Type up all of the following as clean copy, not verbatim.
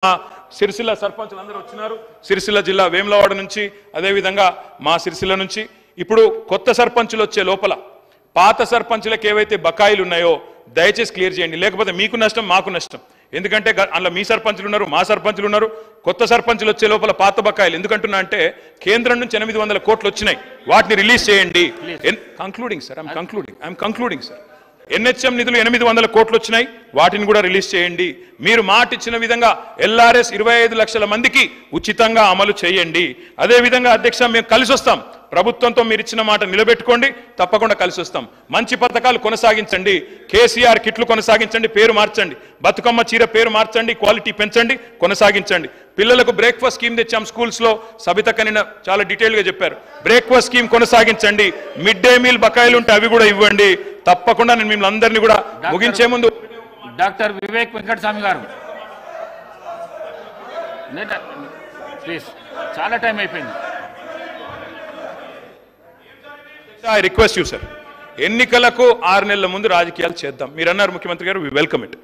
సిరిసిల్ల సర్పంచులు అందరూ వచ్చినారు. సిరిసిల్ల జిల్లా వేములవాడ నుంచి, అదేవిధంగా మా సిరిసిల్ల నుంచి. ఇప్పుడు కొత్త సర్పంచులు వచ్చే లోపల పాత సర్పంచులకు ఏవైతే బకాయిలు ఉన్నాయో దయచేసి క్లియర్ చేయండి. లేకపోతే మీకు నష్టం, మాకు నష్టం. ఎందుకంటే అందులో మీ సర్పంచులు ఉన్నారు, మా సర్పంచులు ఉన్నారు. కొత్త సర్పంచులు వచ్చే లోపల పాత బకాయిలు ఎందుకంటున్నా అంటే కేంద్రం నుంచి 800 కోట్లు వచ్చినాయి, వాటిని రిలీజ్ చేయండి. Concluding sir, I'm concluding sir. NHM నిధులు 800 కోట్లు వచ్చినాయి, వాటిని కూడా రిలీజ్ చేయండి. మీరు మాట ఇచ్చిన విధంగా ఎల్ఆర్ఎస్ 25 లక్షల మందికి ఉచితంగా అమలు చేయండి. అదేవిధంగా అధ్యక్ష, మేము కలిసి వస్తాం. ప్రభుత్వంతో మీరు ఇచ్చిన మాట నిలబెట్టుకోండి, తప్పకుండా కలిసి వస్తాం. మంచి పథకాలు కొనసాగించండి. కేసీఆర్ కిట్లు కొనసాగించండి, పేరు మార్చండి. బతుకమ్మ చీర పేరు మార్చండి, క్వాలిటీ పెంచండి, కొనసాగించండి. పిల్లలకు బ్రేక్ఫాస్ట్ స్కీమ్ తెచ్చాం స్కూల్స్లో, సబితక్క నిన్న చాలా డీటెయిల్గా చెప్పారు. బ్రేక్ఫాస్ట్ స్కీమ్ కొనసాగించండి. మిడ్ డే మీల్ బకాయిలు ఉంటే అవి కూడా ఇవ్వండి. తప్పకుండా నేను మిమ్మల్ని అందరినీ కూడా ముగించే ముందు డాక్టర్ వివేక్ వెంకటస్వామి గారు ప్లీజ్, చాలా టైం అయిపోయింది. ఐ రిక్వెస్ట్ యూ సార్, ఎన్నికలకు 6 నెలల ముందు రాజకీయాలు చేద్దాం. మీరు అన్నారు ముఖ్యమంత్రి గారు, వి వెల్కమ్ ఇట్.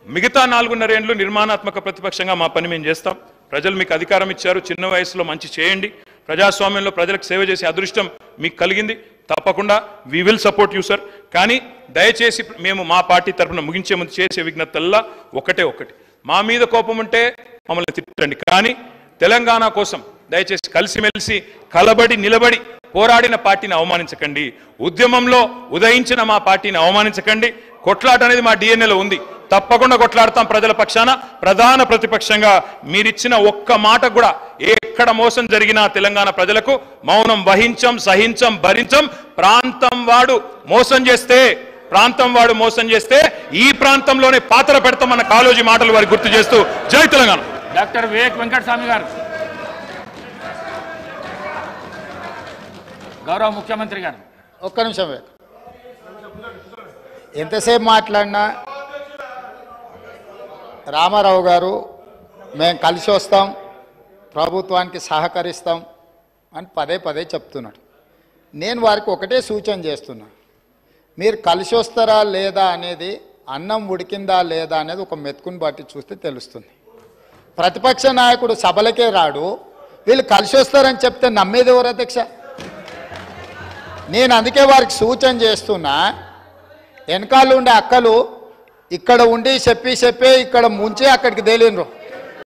మిగతా 4.5 ఏళ్ళు నిర్మాణాత్మక ప్రతిపక్షంగా మా పని మేము చేస్తాం. ప్రజలు మీకు అధికారం ఇచ్చారు, చిన్న వయసులో మంచి చేయండి. ప్రజాస్వామ్యంలో ప్రజలకు సేవ చేసే అదృష్టం మీకు కలిగింది. తప్పకుండా we will support you sir. కానీ దయచేసి మేము మా పార్టీ తరఫున ముగించే ముందు చేసే విజ్ఞప్తల్లా ఒకటి, మా మీద కోపం ఉంటే మమ్మల్ని తిట్టండి, కానీ తెలంగాణ కోసం దయచేసి కలిసిమెలిసి కలబడి నిలబడి పోరాడిన పార్టీని అవమానించకండి. ఉద్యమంలో ఉదయించిన మా పార్టీని అవమానించకండి. కొట్లాట అనేది మా డిఎన్ఏలో ఉంది, తప్పకుండా కొట్లాడతాం ప్రజల పక్షాన. ప్రధాన ప్రతిపక్షంగా మీరిచ్చిన ఒక్క మాట కూడా ఎక్కడ మోసం జరిగినా తెలంగాణ ప్రజలకు మౌనం వహించం, సహించం, భరించం. ప్రాంతం వాడు మోసం చేస్తే ఈ ప్రాంతంలోనే పాత్ర పెడతామన్న కాళోజీ మాటలు వారికి గుర్తు చేస్తూ జై తెలంగాణ. డాక్టర్ వివేక్ వెంకటస్వామి గారు. గౌరవ ముఖ్యమంత్రి గారు ఒక్క నిమిషం. ఎంతసేపు మాట్లాడినా రామారావు గారు మేము కలిసి వస్తాం, ప్రభుత్వానికి సహకరిస్తాం అని పదే చెప్తున్నాడు. నేను వారికి ఒకటే సూచన చేస్తున్నా, మీరు కలిసి వస్తారా లేదా అనేది, అన్నం ఉడికిందా లేదా అనేది ఒక మెతుకుని బట్టి చూస్తే తెలుస్తుంది. ప్రతిపక్ష నాయకుడు సభలకే రాడు, వీళ్ళు కలిసి వస్తారని చెప్తే నమ్మేది ఎవరు అధ్యక్ష? నేను అందుకే వారికి సూచన చేస్తున్నా, వెనకాల ఉండే అక్కలు ఇక్కడ ఉండి చెప్పి ఇక్కడ ముంచి అక్కడికి తేలినరు.